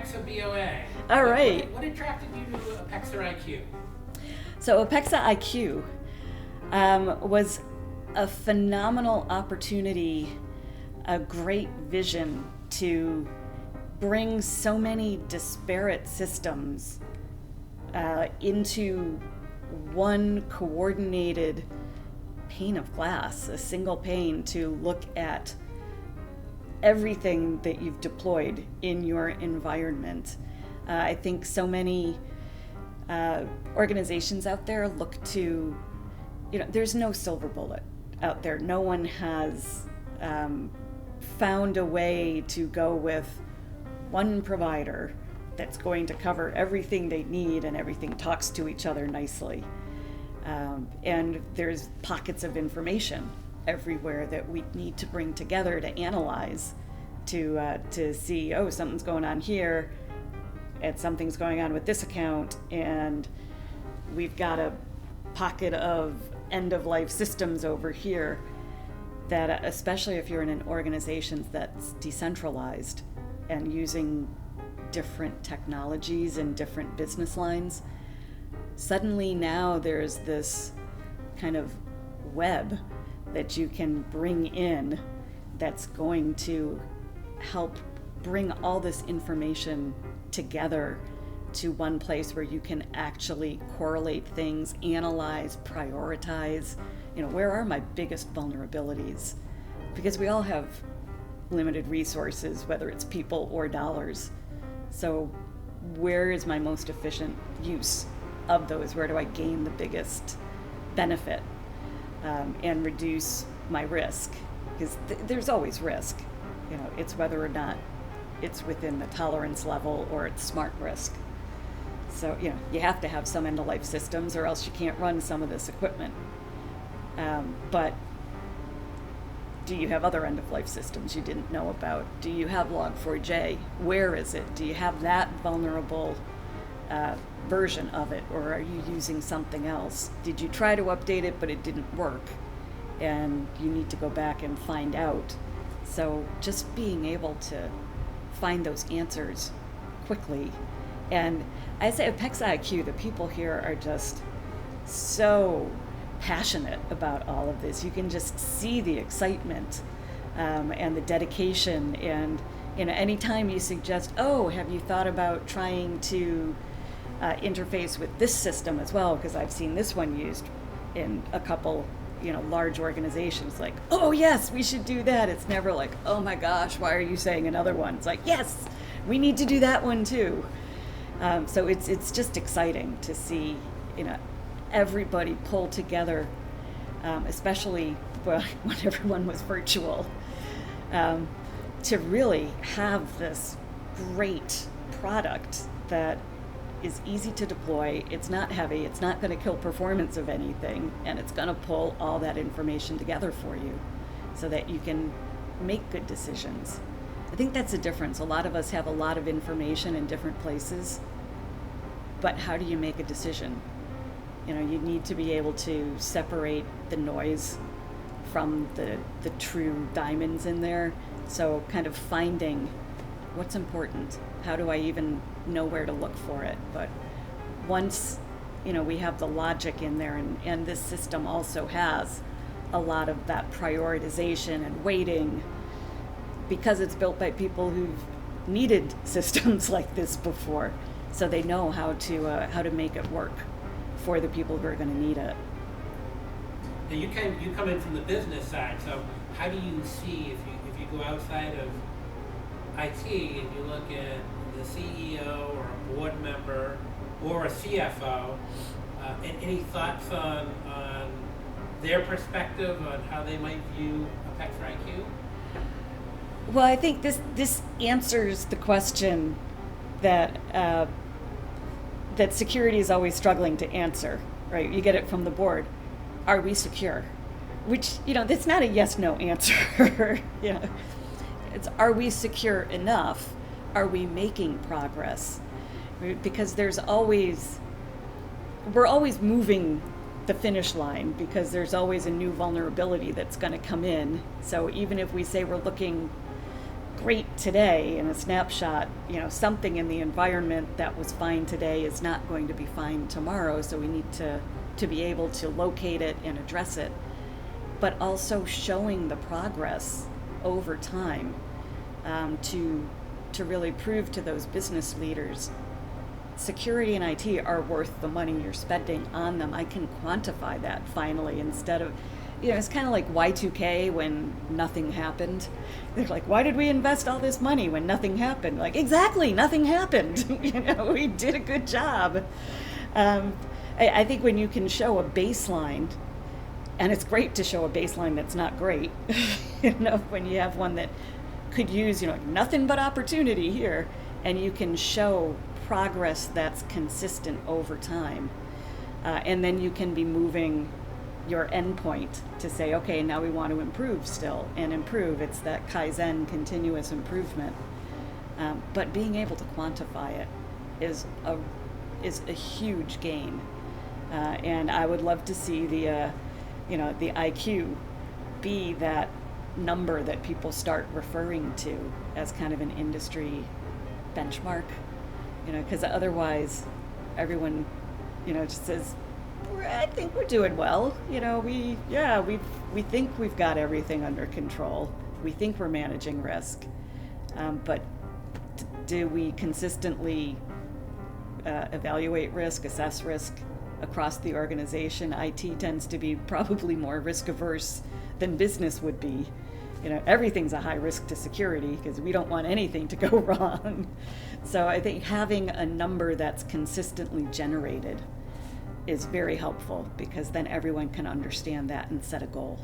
Apexa BOA. All right. What attracted you to Apexa IQ? So Apexa IQ was a phenomenal opportunity, a great vision to bring so many disparate systems into one coordinated pane of glass, a single pane to look at everything that you've deployed in your environment. I think so many organizations out there look to, there's no silver bullet out there. No one has found a way to go with one provider that's going to cover everything they need and everything talks to each other nicely. And there's pockets of information everywhere that we need to bring together to analyze, to see, oh, something's going on here, and something's going on with this account, and we've got a pocket of end-of-life systems over here that, especially if you're in an organization that's decentralized and using different technologies and different business lines, suddenly now there's this kind of web that you can bring in that's going to help bring all this information together to one place where you can actually correlate things, analyze, prioritize. Where are my biggest vulnerabilities? Because we all have limited resources, whether it's people or dollars. So where is my most efficient use of those? Where do I gain the biggest benefit and reduce my risk? Because there's always risk. It's whether or not it's within the tolerance level or it's smart risk. So, you have to have some end-of-life systems or else you can't run some of this equipment. But do you have other end-of-life systems you didn't know about? Do you have Log4j? Where is it? Do you have that vulnerable version of it, or are you using something else? Did you try to update it but it didn't work? And you need to go back and find out. So just being able to find those answers quickly. And I say Apexa IQ, the people here are just so passionate about all of this. You can just see the excitement and the dedication. And anytime you suggest, oh, have you thought about trying to interface with this system as well? Because I've seen this one used in a couple large organizations, like, oh yes, we should do that. It's never like, oh my gosh, why are you saying another one? It's like, yes, we need to do that one too. So it's just exciting to see everybody pull together, especially when everyone was virtual, to really have this great product that is easy to deploy. It's not heavy, it's not going to kill performance of anything, and it's going to pull all that information together for you so that you can make good decisions. I think that's the difference. A lot of us have a lot of information in different places, but how do you make a decision? You need to be able to separate the noise from the true diamonds in there. So kind of finding what's important. How do I even know where to look for it? But once we have the logic in there, and this system also has a lot of that prioritization and weighting, because it's built by people who've needed systems like this before, so they know how to make it work for the people who are going to need it. Now you come in from the business side, so how do you see, if you go outside of IT and you look at the CEO or a board member or a CFO, any thoughts on their perspective on how they might view Apexa IQ? Well, I think this answers the question that that security is always struggling to answer, right? You get it from the board. Are we secure? Which, that's not a yes/no answer. It's, are we secure enough? Are we making progress? Right? Because we're always moving the finish line, because there's always a new vulnerability that's going to come in. So even if we say we're looking great today in a snapshot, something in the environment that was fine today is not going to be fine tomorrow, so we need to be able to locate it and address it, but also showing the progress over time, to really prove to those business leaders security and IT are worth the money you're spending on them. I can quantify that finally, instead of, it's kind of like Y2K when nothing happened. They're like, why did we invest all this money when nothing happened? Like, exactly, nothing happened. We did a good job. I think when you can show a baseline, and it's great to show a baseline that's not great, when you have one that could use, nothing but opportunity here, and you can show progress that's consistent over time. And then you can be moving your endpoint to say, okay, now we want to improve still, and improve. It's that Kaizen, continuous improvement. But being able to quantify it is a huge gain. And I would love to see the IQ be that number that people start referring to as kind of an industry benchmark, because otherwise everyone, just says, I think we're doing well. We think we've got everything under control. We think we're managing risk. But do we consistently evaluate risk, assess risk across the organization? IT tends to be probably more risk averse than business would be. Everything's a high risk to security because we don't want anything to go wrong. So I think having a number that's consistently generated is very helpful, because then everyone can understand that and set a goal.